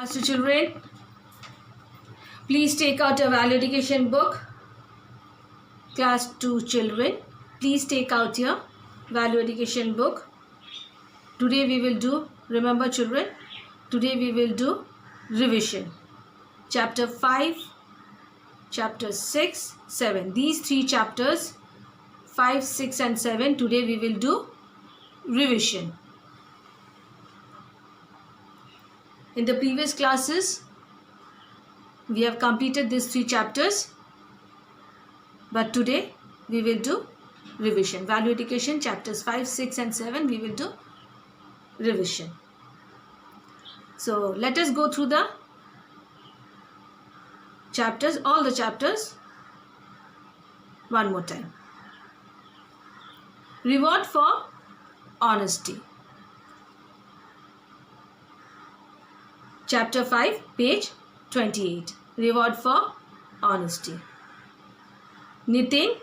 So children, please take out a value education book. Class 2 children, please take out your value education book. Today we will do, remember children, today we will do revision. Chapter 5, Chapter 6, 7. These three chapters, 5, 6 and 7, today we will do revision. In the previous classes, we have completed these three chapters, but today we will do revision. Value education chapters 5, 6 and 7, we will do revision. So let us go through the chapters, all the chapters one more time. Reward for honesty. Chapter 5, page 28. Reward for honesty. Nitin,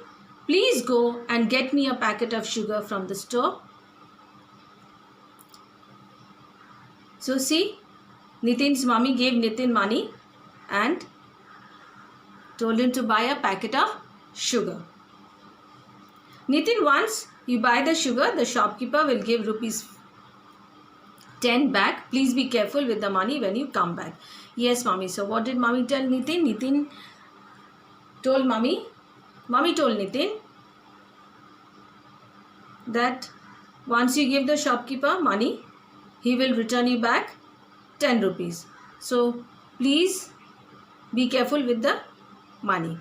please go and get me a packet of sugar from the store. So see, Nitin's mommy gave Nitin money and told him to buy a packet of sugar. Nitin, once you buy the sugar, the shopkeeper will give rupees 10 back. Please be careful with the money when you come back. Yes, mommy. So what did mommy tell Nitin? Nitin told mommy told Nitin that once you give the shopkeeper money, he will return you back 10 rupees. So please be careful with the money.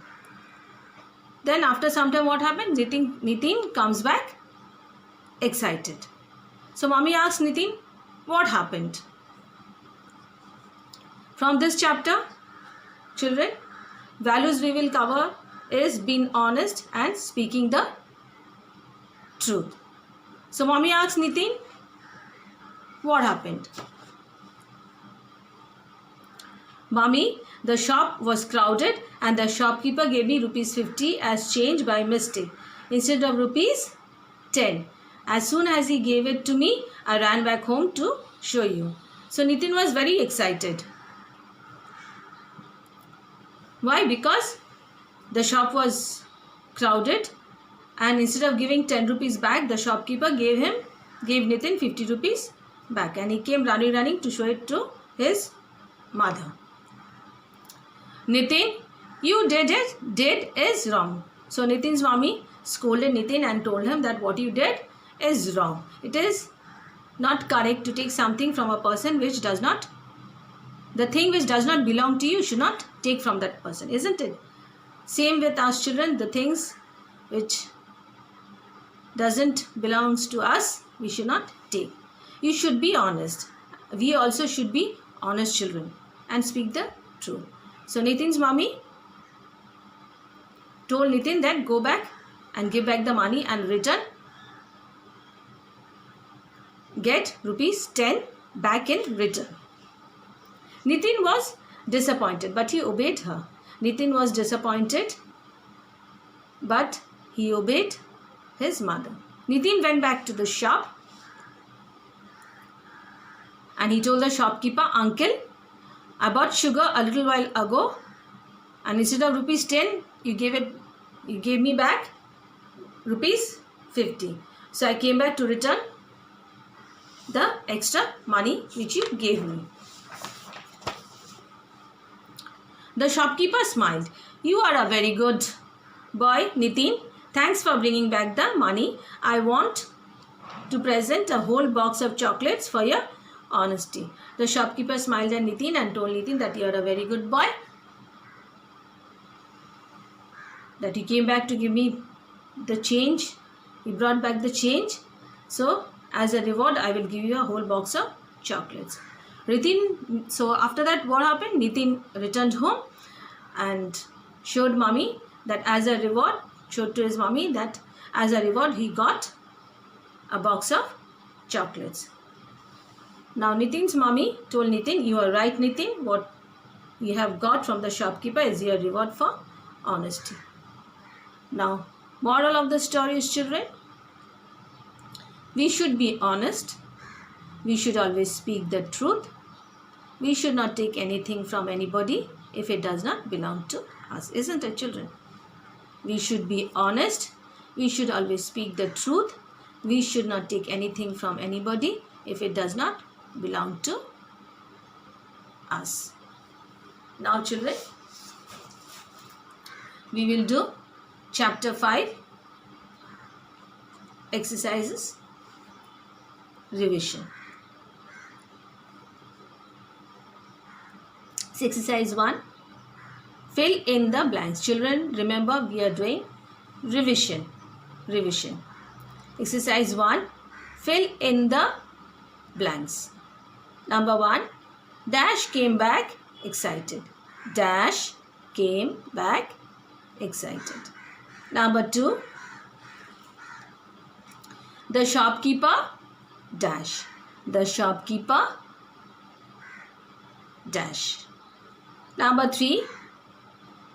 Then after some time what happened? Nitin comes back excited. So mommy asks Nitin, what happened? From this chapter, children, values we will cover is being honest and speaking the truth. So mommy asks Nitin, what happened? Mommy, the shop was crowded and the shopkeeper gave me rupees 50 as change by mistake instead of rupees 10. As soon as he gave it to me, I ran back home to show you. So Nitin was very excited. Why? Because the shop was crowded and instead of giving 10 rupees back, the shopkeeper gave Nitin 50 rupees back, and he came running to show it to his mother. Nitin, you did is wrong. So Nitin's mommy scolded Nitin and told him that what you did is wrong. It is not correct to take something from a person which does not, the thing which does not belong to you should not take from that person, isn't it? Same with us children, the things which doesn't belongs to us, we should not take. You should be honest. We also should be honest children and speak the truth. So Nitin's mommy told Nitin that go back and give back the money and return. Get rupees 10 back in return. Nitin was disappointed, but he obeyed her. Nitin was disappointed, but he obeyed his mother. Nitin went back to the shop and he told the shopkeeper, Uncle, I bought sugar a little while ago and instead of rupees 10, you gave me back rupees 50. So I came back to return the extra money which you gave me. The shopkeeper smiled. You are a very good boy, Nitin. Thanks for bringing back the money. I want to present a whole box of chocolates for your honesty. The shopkeeper smiled at Nitin and told Nitin that you are a very good boy, that you came back to give me the change. You brought back the change. So as a reward, I will give you a whole box of chocolates. So after that, what happened? Nitin returned home and showed mommy that as a reward, showed to his mommy that as a reward, he got a box of chocolates. Now Nitin's mommy told Nitin, you are right Nitin, what you have got from the shopkeeper is your reward for honesty. Now, moral of the story is children, we should be honest. We should always speak the truth. we should not take anything from anybody if it does not belong to us. Isn't it, children? We should be honest. We should always speak the truth. We should not take anything from anybody if it does not belong to us. Now, children, we will do chapter 5 exercises revision. Exercise 1, fill in the blanks. Children, remember we are doing revision. Exercise 1, fill in the blanks. Number 1, Dash came back excited. Dash came back excited. Number 2, the shopkeeper dash. The shopkeeper dash. Number 3,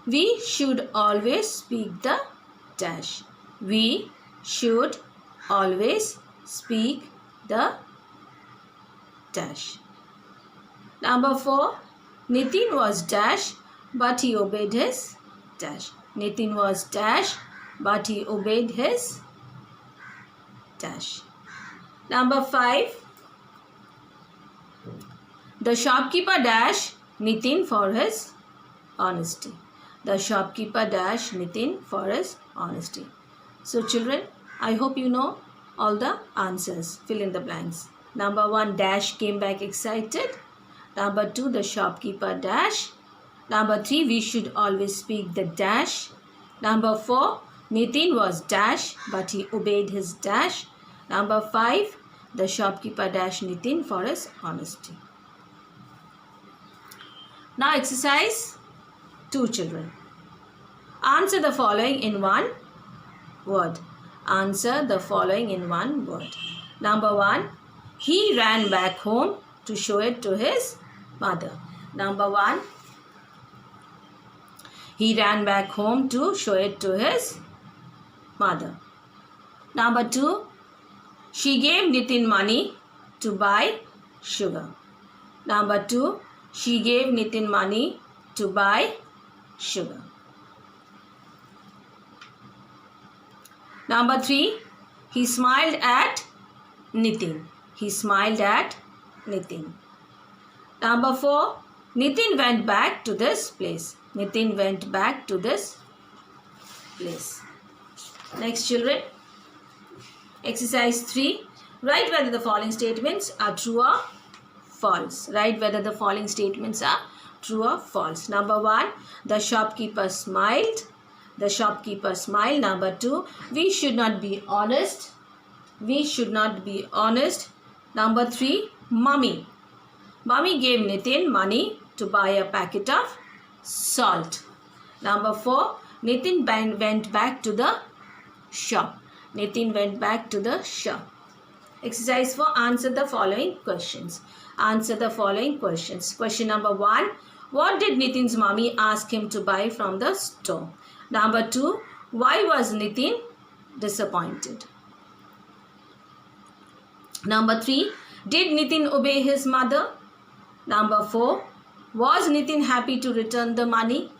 we should always speak the dash. We should always speak the dash. Number 4, Nitin was dash but he obeyed his dash. Nitin was dash but he obeyed his dash. Number 5, the shopkeeper dash Nitin for his honesty. The shopkeeper dash Nitin for his honesty. So children, I hope you know all the answers. Fill in the blanks. Number 1, Dash came back excited. Number 2, the shopkeeper dash. Number 3, we should always speak the dash. Number 4, Nitin was dash but he obeyed his dash. Number 5, the shopkeeper dash Nitin for his honesty. Now exercise 2, children. Answer the following in one word. Answer the following in one word. Number 1, he ran back home to show it to his mother. Number 1, he ran back home to show it to his mother. Number 2, she gave Nitin money to buy sugar. Number 2, she gave Nitin money to buy sugar. Number 3, he smiled at Nitin. He smiled at Nitin. Number 4, Nitin went back to this place. Nitin went back to this place. Next, children. Exercise 3. Write whether the following statements are true or false. Write whether the following statements are true or false. Number 1, the shopkeeper smiled. The shopkeeper smiled. Number 2, we should not be honest. We should not be honest. Number 3, Mummy. Mummy gave Nitin money to buy a packet of salt. Number 4, Nitin went back to the shop. Nitin went back to the shop. Exercise 4, answer the following questions. Answer the following questions. Question number 1, what did Nitin's mommy ask him to buy from the store? Number 2, why was Nitin disappointed? Number 3, did Nitin obey his mother? Number 4, was Nitin happy to return the money?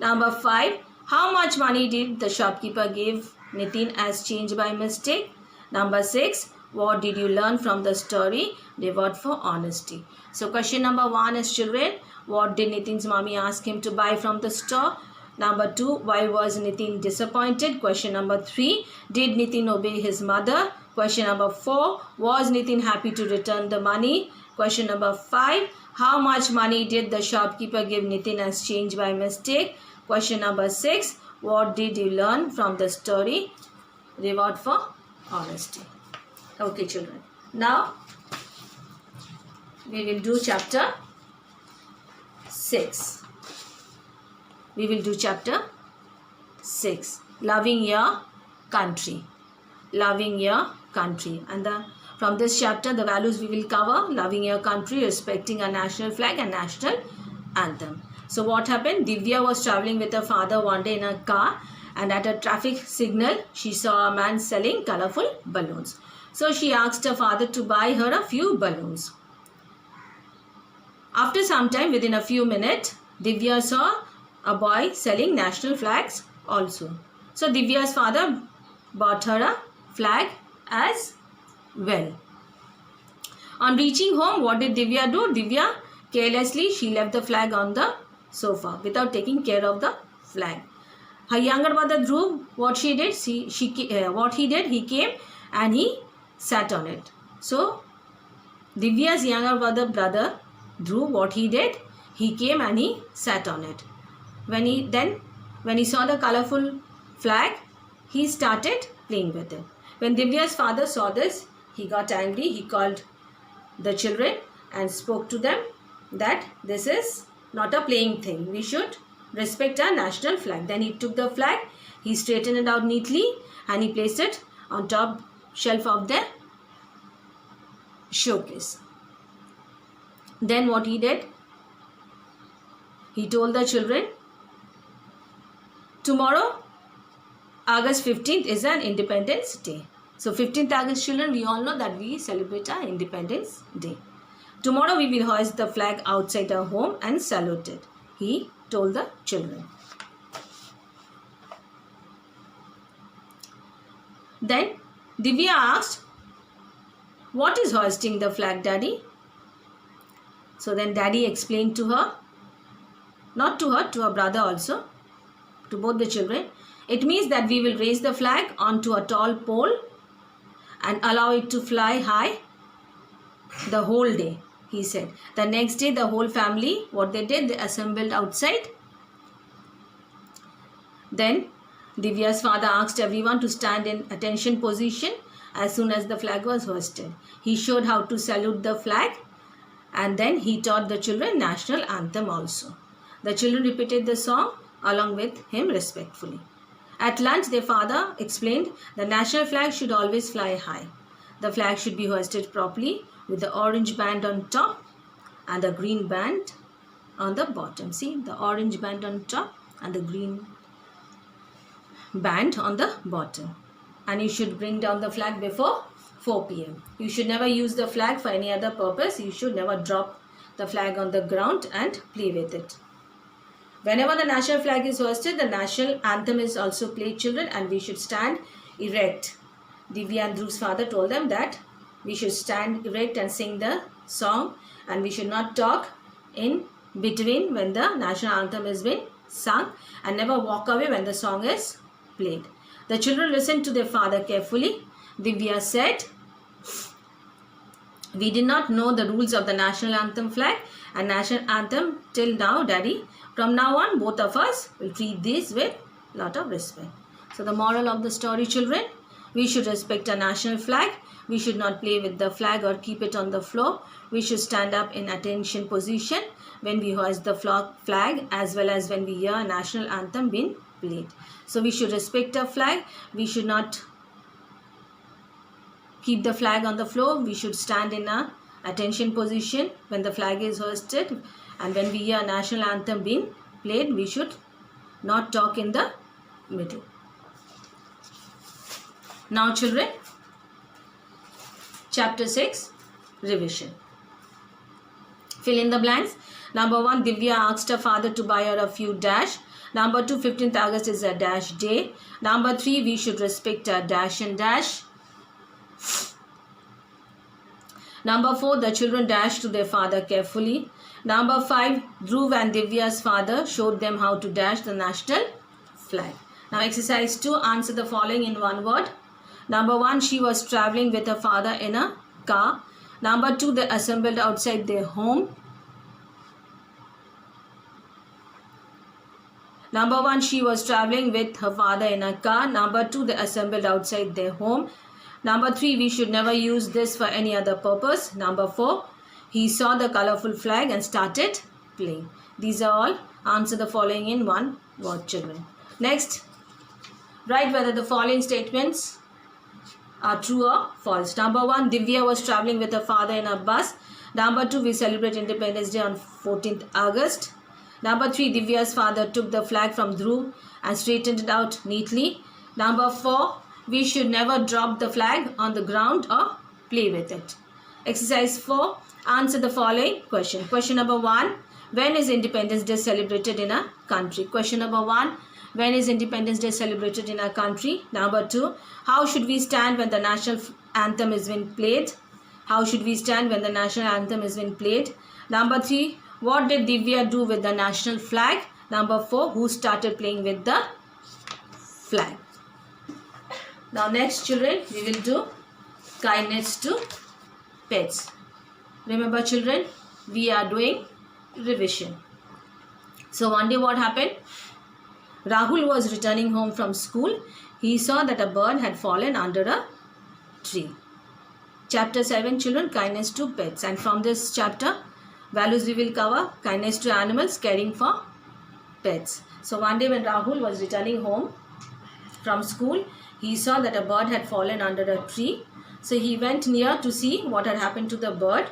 Number 5, how much money did the shopkeeper give Nitin as change by mistake? Number 6, what did you learn from the story? Reward for honesty. So question number 1 is, children, what did Nitin's mommy ask him to buy from the store? Number 2, why was Nitin disappointed? Question number 3, did Nitin obey his mother? Question number 4, was Nitin happy to return the money? Question number 5, how much money did the shopkeeper give Nitin as change by mistake? Question number 6, what did you learn from the story? Reward for honesty. Okay, children. Now, we will do chapter 6. We will do chapter 6. Loving your country. Loving your country. And from this chapter, the values we will cover: loving your country, respecting our national flag and national anthem. So what happened? Divya was traveling with her father one day in a car, and at a traffic signal, she saw a man selling colorful balloons. So she asked her father to buy her a few balloons. After some time, within a few minutes, Divya saw a boy selling national flags also. So Divya's father bought her a flag as well. On reaching home, what did Divya do? Divya carelessly, she left the flag on the sofa without taking care of the flag. Her younger brother Dhruv, what he did, he came and he sat on it. So Divya's younger brother Dhruv, what he did, he came and he sat on it. When he saw the colorful flag, he started playing with it. When Divya's father saw this, he got angry. He called the children and spoke to them that this is not a playing thing. We should respect our national flag. Then he took the flag, he straightened it out neatly and he placed it on top shelf of the showcase. Then what he did, he told the children, tomorrow August 15th is an Independence Day. So 15th August, children, we all know that we celebrate our Independence Day. Tomorrow we will hoist the flag outside our home and salute it, he told the children. Then Divya asked, what is hoisting the flag, Daddy? So then Daddy explained to her, not to her, to her brother also, to both the children. It means that we will raise the flag onto a tall pole and allow it to fly high the whole day, he said. The next day, the whole family, what they did, they assembled outside. Then Divya's father asked everyone to stand in attention position as soon as the flag was hoisted. He showed how to salute the flag and then he taught the children national anthem also. The children repeated the song along with him respectfully. At lunch, their father explained the national flag should always fly high. The flag should be hoisted properly with the orange band on top and the green band on the bottom. See, the orange band on top and the green band on the bottom. And you should bring down the flag before 4 p.m. You should never use the flag for any other purpose. You should never drop the flag on the ground and play with it. Whenever the national flag is hoisted, the national anthem is also played, children, and we should stand erect. Divya and Dhruv's father told them that we should stand erect and sing the song, and we should not talk in between when the national anthem is being sung, and never walk away when the song is played. The children listened to their father carefully. Divya said, we did not know the rules of the national anthem flag and national anthem till now, Daddy. From now on, both of us will treat this with a lot of respect. So the moral of the story, children, we should respect our national flag. We should not play with the flag or keep it on the floor. We should stand up in attention position when we hoist the flag as well as when we hear a national anthem being played. So we should respect our flag. We should not keep the flag on the floor. We should stand in a attention position when the flag is hoisted, and when we hear a national anthem being played, we should not talk in the middle. Now children, chapter 6, revision. Fill in the blanks. Number 1, Divya asked her father to buy her a few dash. Number 2, 15th August is a dash day. Number 3, we should respect our dash and dash. Number 4, the children dashed to their father carefully. Number 5, Dhruv and Divya's father showed them how to dash the national flag. Now exercise 2, answer the following in one word. Number 1, she was traveling with her father in a car. Number 2, they assembled outside their home. Number 1, she was traveling with her father in a car. Number 2, they assembled outside their home. Number 3, we should never use this for any other purpose. Number 4, he saw the colorful flag and started playing. These are all. Answer the following in one word, children. Next, write whether the following statements are true or false. Number 1, Divya was traveling with her father in a bus. Number 2, we celebrate Independence Day on 14th August. Number 3, Divya's father took the flag from Dhruv and straightened it out neatly. Number 4, we should never drop the flag on the ground or play with it. Exercise 4, Answer the following question. Question number 1. When is Independence Day celebrated in a country? Question number 1. When is Independence Day celebrated in a country? Number 2. How should we stand when the national anthem is being played? How should we stand when the national anthem is being played? Number 3. What did Divya do with the national flag? Number 4. Who started playing with the flag? Now next, children, we will do kindness to pets. Remember, children, we are doing revision. So one day what happened? Rahul was returning home from school. He saw that a bird had fallen under a tree. Chapter 7, children, kindness to pets. And from this chapter, values we will cover: kindness to animals, caring for pets. So one day when Rahul was returning home from school, he saw that a bird had fallen under a tree. So he went near to see what had happened to the bird.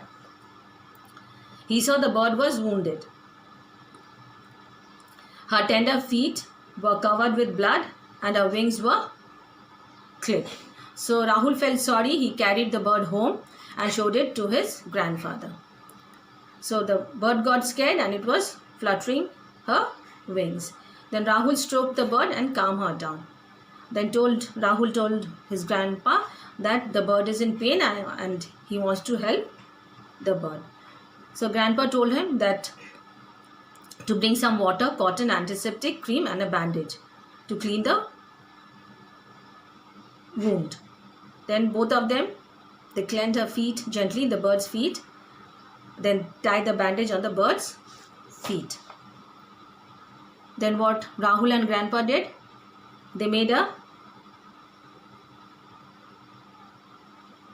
He saw the bird was wounded. Her tender feet were covered with blood and her wings were clipped. So Rahul felt sorry. He carried the bird home and showed it to his grandfather. So the bird got scared and it was fluttering her wings. Then Rahul stroked the bird and calmed her down. Then Rahul told his grandpa that the bird is in pain and he wants to help the bird. So grandpa told him that to bring some water, cotton, antiseptic cream and a bandage to clean the wound. Then both of them, they cleaned her feet gently, the bird's feet, then tied the bandage on the bird's feet. Then what Rahul and grandpa did? They made a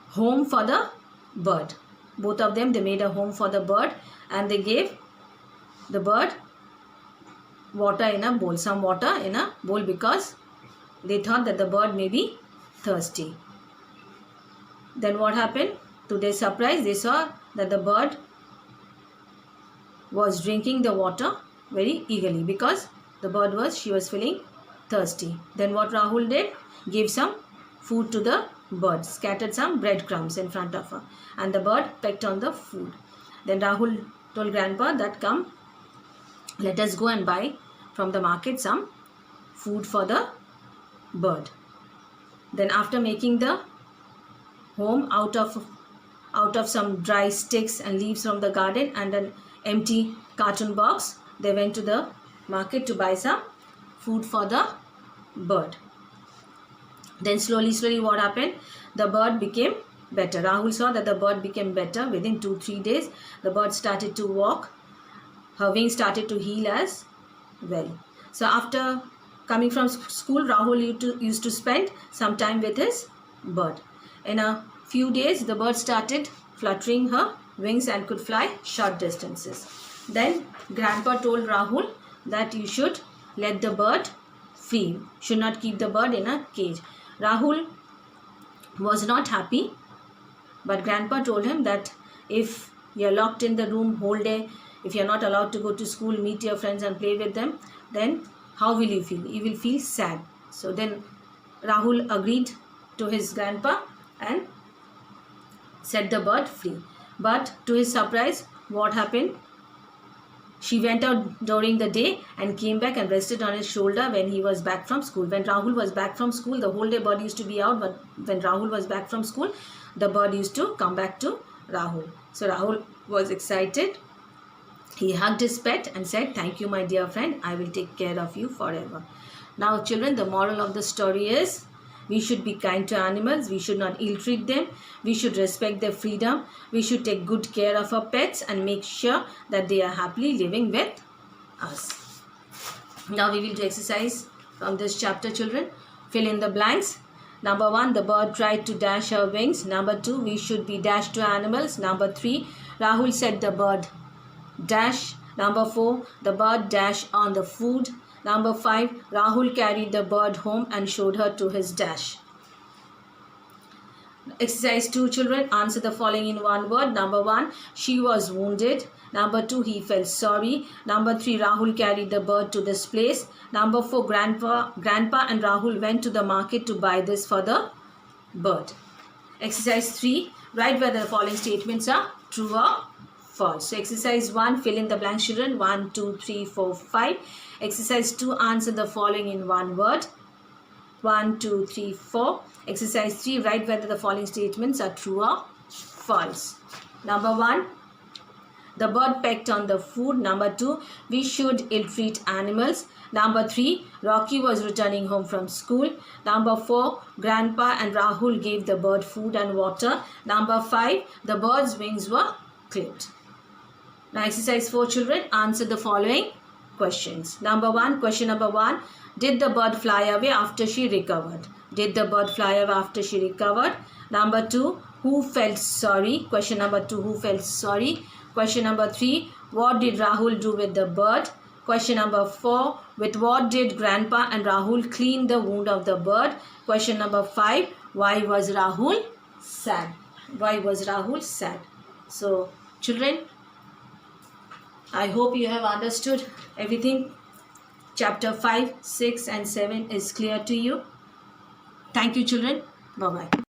home for the bird. Both of them, they made a home for the bird and they gave the bird water in a bowl, some water in a bowl, because they thought that the bird may be thirsty. Then what happened? To their surprise, they saw that the bird was drinking the water very eagerly because the bird she was feeling thirsty. Then what Rahul did? Gave some food to the bird, scattered some breadcrumbs in front of her, and the bird pecked on the food. Then Rahul told grandpa that, come, let us go and buy from the market some food for the bird. Then after making the home out of some dry sticks and leaves from the garden and an empty carton box, they went to the market to buy some food for the bird. Then slowly what happened? The bird became better. Rahul saw that the bird became better. Within 2-3 days, the bird started to walk. Her wings started to heal as well. So after coming from school, Rahul used to spend some time with his bird. In a few days, the bird started fluttering her wings and could fly short distances. Then grandpa told Rahul that you should let the bird free, should not keep the bird in a cage. Rahul was not happy, but grandpa told him that if you're locked in the room whole day, if you're not allowed to go to school, meet your friends and play with them, then how will you feel? You will feel sad. So then Rahul agreed to his grandpa and set the bird free. But to his surprise, what happened? She went out during the day and came back and rested on his shoulder when he was back from school. When Rahul was back from school, the whole day bird used to be out, but when Rahul was back from school, the bird used to come back to Rahul. So Rahul was excited. He hugged his pet and said, "Thank you, my dear friend. I will take care of you forever." Now, children, the moral of the story is, we should be kind to animals. We should not ill-treat them. We should respect their freedom. We should take good care of our pets and make sure that they are happily living with us. Now we will do exercise from this chapter, children. Fill in the blanks. Number 1, the bird tried to dash her wings. Number 2, we should be dash to animals. Number 3, Rahul said the bird dash. Number 4, the bird dash on the food. Number 5, Rahul carried the bird home and showed her to his dash. Exercise 2, children. Answer the following in one word. Number 1, she was wounded. Number 2, he felt sorry. Number 3, Rahul carried the bird to this place. Number 4, Grandpa and Rahul went to the market to buy this for the bird. Exercise 3, write where the following statements are True or false? So exercise 1, fill in the blanks, children. 1, 2, 3, 4, 5. Exercise 2, answer the following in one word. 1, 2, 3, 4. Exercise 3, write whether the following statements are true or false. Number 1, the bird pecked on the food. Number 2, we should ill-treat animals. Number 3, Rocky was returning home from school. Number 4, Grandpa and Rahul gave the bird food and water. Number 5, the bird's wings were clipped. Now exercise 4, children, answer the following questions. Number 1, question number 1, did the bird fly away after she recovered? Did the bird fly away after she recovered? Number 2, who felt sorry? Question number 2, who felt sorry? Question number 3, what did Rahul do with the bird? Question number 4, with what did Grandpa and Rahul clean the wound of the bird? Question number 5, why was Rahul sad? Why was Rahul sad? So, children, I hope you have understood everything. Chapter 5, 6 and 7 is clear to you. Thank you, children. Bye-bye.